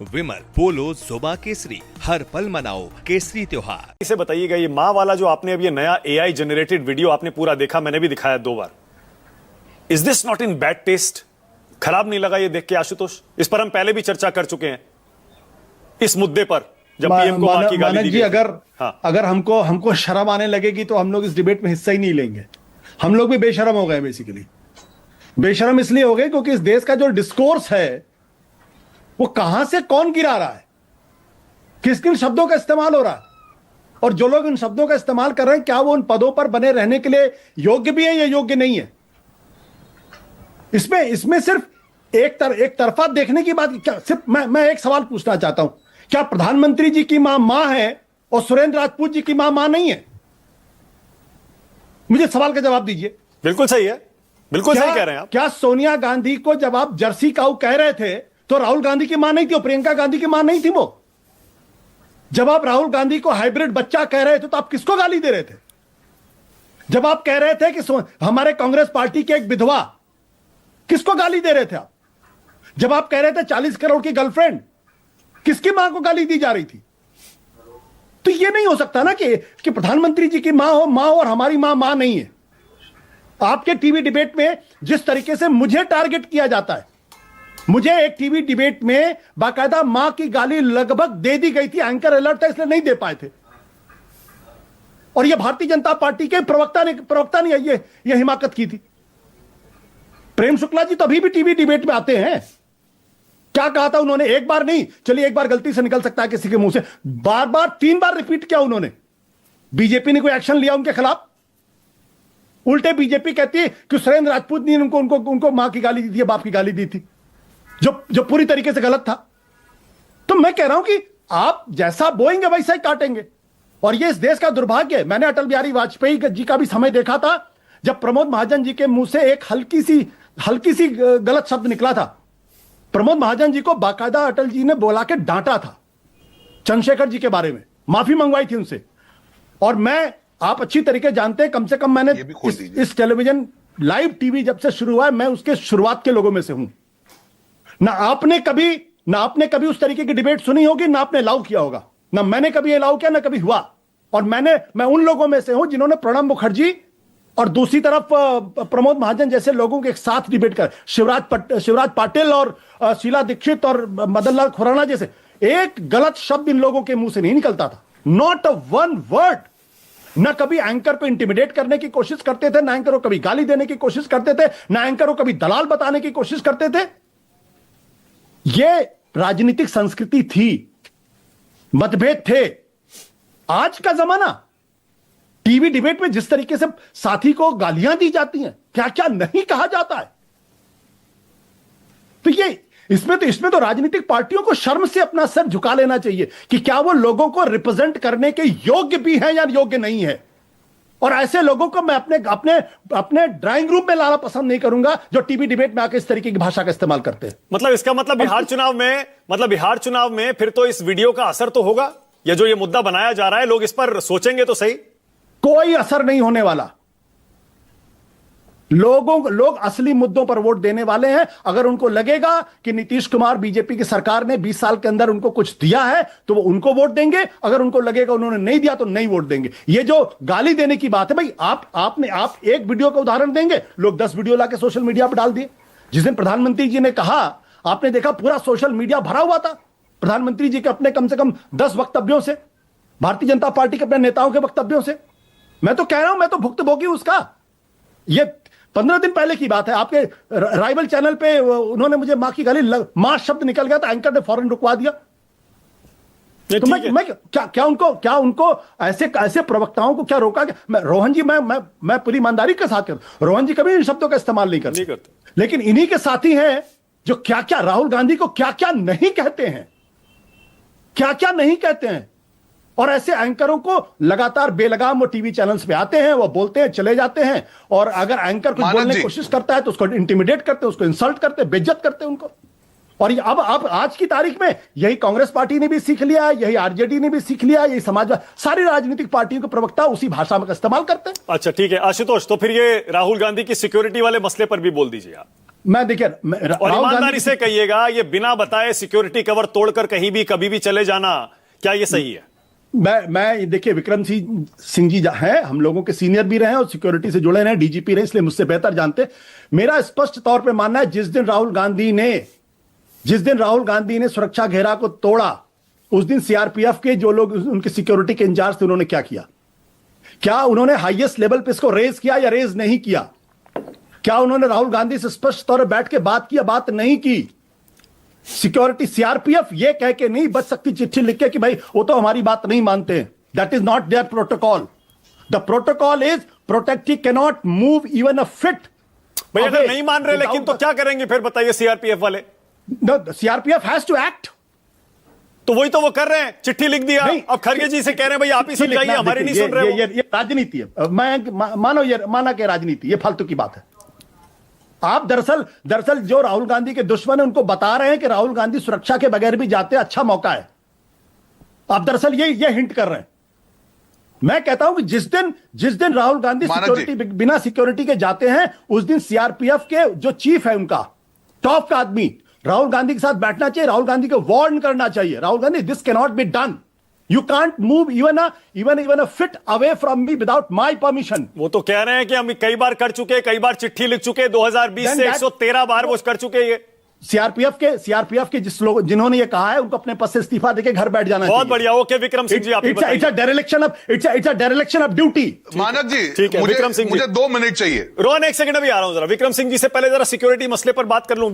विमल, पोलो, जोमा केसरी, हर पल मनाओ केसरी त्योहार। इसे बताइएगा, ये माँ वाला जो आपने अब ये नया एआई जनरेटेड वीडियो आपने पूरा देखा, मैंने भी दिखाया 2 बार। Is this not in bad taste? खराब नहीं लगा ये देख के आशुतोष? इस पर हम पहले भी चर्चा कर चुके हैं, इस मुद्दे पर, जब पीएम को मां की गाली दी जी, गई। अगर हमको शर्म आने लगेगी तो हम लोग इस डिबेट में हिस्सा ही नहीं लेंगे। हम लोग भी बेशर्म हो गए। बेसिकली बेशर्म इसलिए हो गए क्योंकि इस देश का जो डिस्कोर्स है वो कहां से कौन गिरा रहा है, किस किन शब्दों का इस्तेमाल हो रहा है, और जो लोग इन शब्दों का इस्तेमाल कर रहे हैं क्या वो उन पदों पर बने रहने के लिए योग्य भी है या योग्य नहीं है। इसमें सिर्फ एक तरफा देखने की बात क्या? सिर्फ मैं एक सवाल पूछना चाहता हूं, क्या प्रधानमंत्री जी की मां है और सुरेंद्र राजपूत जी की मां नहीं है? मुझे सवाल का जवाब दीजिए। बिल्कुल सही है, बिल्कुल सही कह रहे हैं आप। क्या सोनिया गांधी को जब आप जर्सी काऊ कह रहे थे तो राहुल गांधी की मां नहीं थी और प्रियंका गांधी की मां नहीं थी वो? जब आप राहुल गांधी को हाइब्रिड बच्चा कह रहे थे तो आप किसको गाली दे रहे थे? जब आप कह रहे थे कि हमारे कांग्रेस पार्टी की एक विधवा, किसको गाली दे रहे थे आप? जब आप कह रहे थे 40 करोड़ की गर्लफ्रेंड, किसकी मां को गाली दी जा रही थी? तो यह नहीं हो सकता ना कि प्रधानमंत्री जी की मां हो और हमारी मां नहीं है। आपके टीवी डिबेट में जिस तरीके से मुझे टारगेट किया जाता है, मुझे एक टीवी डिबेट में बाकायदा मां की गाली लगभग दे दी गई थी, एंकर अलर्ट था इसलिए नहीं दे पाए थे, और यह भारतीय जनता पार्टी के प्रवक्ता ने यह हिमाकत की थी। प्रेम शुक्ला जी तो अभी भी टीवी डिबेट में आते हैं। क्या कहा था उन्होंने? एक बार नहीं, चलिए एक बार गलती से निकल सकता है किसी के मुंह से, बार बार 3 बार रिपीट किया उन्होंने। बीजेपी ने कोई एक्शन लिया उनके खिलाफ? उल्टे बीजेपी कहती है कि सुरेंद्र राजपूत ने उनको मां की गाली दी थी, बाप की गाली दी थी, जो पूरी तरीके से गलत था। तो मैं कह रहा हूं कि आप जैसा बोएंगे वैसा ही काटेंगे, और यह इस देश का दुर्भाग्य है। मैंने अटल बिहारी वाजपेयी जी का भी समय देखा था जब प्रमोद महाजन जी के मुंह से एक हल्की सी गलत शब्द निकला था। प्रमोद महाजन जी को बाकायदा अटल जी ने बुला के डांटा था चंद्रशेखर जी के बारे में, माफी मंगवाई थी उनसे। और आप अच्छी तरीके जानते हैं, कम से कम मैंने इस टेलीविजन लाइव टीवी जब से शुरू हुआ है, मैं उसके शुरुआत के लोगों में से हूं। ना आपने कभी उस तरीके की डिबेट सुनी होगी, ना आपने अलाउ किया होगा, ना मैंने कभी अलाउ किया, ना कभी हुआ। और मैं उन लोगों में से हूं जिन्होंने प्रणब मुखर्जी और दूसरी तरफ प्रमोद महाजन जैसे लोगों के एक साथ डिबेट कर, शिवराज पाटिल और शीला दीक्षित और मदन लाल खुराना जैसे, एक गलत शब्द इन लोगों के मुंह से नहीं निकलता था, नॉट अ वन वर्ड। ना कभी एंकर पे इंटिमिडेट करने की कोशिश करते थे, ना एंकर को कभी गाली देने की कोशिश करते थे, ना एंकर को कभी दलाल बताने की कोशिश करते थे। यह राजनीतिक संस्कृति थी, मतभेद थे। आज का जमाना, टीवी डिबेट में जिस तरीके से साथी को गालियां दी जाती हैं, क्या क्या नहीं कहा जाता है, तो इसमें तो राजनीतिक पार्टियों को शर्म से अपना सर झुका लेना चाहिए कि क्या वो लोगों को रिप्रेजेंट करने के योग्य भी हैं या योग्य नहीं है। और ऐसे लोगों को मैं अपने ड्राइंग रूम में लाना पसंद नहीं करूंगा जो टीवी डिबेट में आकर इस तरीके की भाषा का इस्तेमाल करते हैं। मतलब इसका मतलब बिहार चुनाव में फिर तो इस वीडियो का असर तो होगा, या जो ये मुद्दा बनाया जा रहा है, लोग इस पर सोचेंगे तो सही। कोई असर नहीं होने वाला। लोग असली मुद्दों पर वोट देने वाले हैं। अगर उनको लगेगा कि नीतीश कुमार, बीजेपी की सरकार ने 20 साल के अंदर उनको कुछ दिया है तो वो उनको वोट देंगे। अगर उनको लगेगा उन्होंने नहीं दिया तो नहीं वोट देंगे। ये जो गाली देने की बात है भाई, आप एक वीडियो का उदाहरण देंगे, लोग 10 वीडियो लाके सोशल मीडिया पर डाल दिए। जिस दिन प्रधानमंत्री जी ने कहा, आपने देखा पूरा सोशल मीडिया भरा हुआ था प्रधानमंत्री जी के अपने कम से कम 10 वक्तव्यों से, भारतीय जनता पार्टी के अपने नेताओं के वक्तव्यों से। मैं तो कह रहा हूं, मैं तो भुक्तभोगी उसका। ये 15 दिन पहले की बात है, आपके राइवल चैनल पे उन्होंने मुझे मां की गाली, मां शब्द निकल गया था, एंकर ने फौरन रुकवा दिया। तो मैं क्या उनको ऐसे प्रवक्ताओं को क्या रोका? रोहन जी, मैं पूरी ईमानदारी के साथ कहता हूं, रोहन जी कभी इन शब्दों का इस्तेमाल नहीं करते। लेकिन इन्हीं के साथी हैं जो क्या राहुल गांधी को क्या नहीं कहते हैं, क्या नहीं कहते हैं। और ऐसे एंकरों को लगातार बेलगाम वो टीवी चैनल्स पे आते हैं, वो बोलते हैं, चले जाते हैं, और अगर एंकर कुछ बोलने की कोशिश करता है तो उसको इंटिमिडेट करते हैं, उसको इंसल्ट करते हैं, बेइज्जत करते हैं उनको। और ये अब आज की तारीख में यही कांग्रेस पार्टी ने भी सीख लिया, यही आरजेडी ने भी सीख लिया, यही समाजवादी, सारी राजनीतिक पार्टियों के प्रवक्ता उसी भाषा का इस्तेमाल करते हैं। अच्छा ठीक है आशुतोष, तो फिर ये राहुल गांधी की सिक्योरिटी वाले मसले पर भी बोल दीजिए आप। मैं देखिए और ईमानदारी से कहिएगा, ये बिना बताए सिक्योरिटी कवर तोड़कर कहीं भी कभी भी चले जाना, क्या ये सही है? मैं देखिए विक्रम सिंह जी हैं, हम लोगों के सीनियर भी रहे और सिक्योरिटी से जुड़े रहे, डीजीपी रहे, इसलिए मुझसे बेहतर जानते। मेरा स्पष्ट तौर पे मानना है, जिस दिन राहुल गांधी ने सुरक्षा घेरा को तोड़ा, उस दिन सीआरपीएफ के जो लोग उनके सिक्योरिटी के इंचार्ज थे, उन्होंने क्या किया? क्या उन्होंने हाईएस्ट लेवल पे इसको रेज किया या रेज नहीं किया? क्या उन्होंने राहुल गांधी से स्पष्ट तौर पर बैठ के बात किया, बात नहीं की? सिक्योरिटी सीआरपीएफ ये कह के नहीं बच सकती चिट्ठी लिख के कि भाई वो तो हमारी बात नहीं मानते। That is not their protocol. The protocol is protect, can not move even a feet. भाई अगर नहीं मान रहे लेकिन तो क्या करेंगे फिर, बताइए सीआरपीएफ वाले? CRPF has to act. तो वही तो वो कर रहे हैं, चिट्ठी लिख दिया। अब खरगे जी से कह रहे हैं भाई आप ही समझाइए, हमारी नहीं सुन रहे। ये राजनीति है, माना कि राजनीति, ये फालतू की बात है। आप दरअसल जो राहुल गांधी के दुश्मन है उनको बता रहे हैं कि राहुल गांधी सुरक्षा के बगैर भी जाते, अच्छा मौका है। आप दरअसल ये हिंट कर रहे हैं। मैं कहता हूं कि जिस दिन राहुल गांधी बिना सिक्योरिटी के जाते हैं, उस दिन सीआरपीएफ के जो चीफ है, उनका टॉप का आदमी राहुल गांधी के साथ बैठना चाहिए, राहुल गांधी को वार्न करना चाहिए, Rahul Gandhi this can not be done, you can't move even a fit away from me without my permission. वो तो कह रहे हैं कि हम कई बार कर चुके, कई बार चिट्ठी लिख चुके, 2020 से 113 बार वो कर चुके। ये सीआरपीएफ के जिन्होंने ये कहा है, उनको अपने पद से इस्तीफा देके घर बैठ जाना चाहिए। बहुत बढ़िया। ओके विक्रम सिंह जी, आप it's a direction of duty. मानक जी ठीक है, विक्रम सिंह जी मुझे 2 मिनट चाहिए। रोहन एक सेकंड, अभी आ रहा हूं। जरा विक्रम सिंह जी से पहले जरा सिक्योरिटी मसले पर बात कर लूं।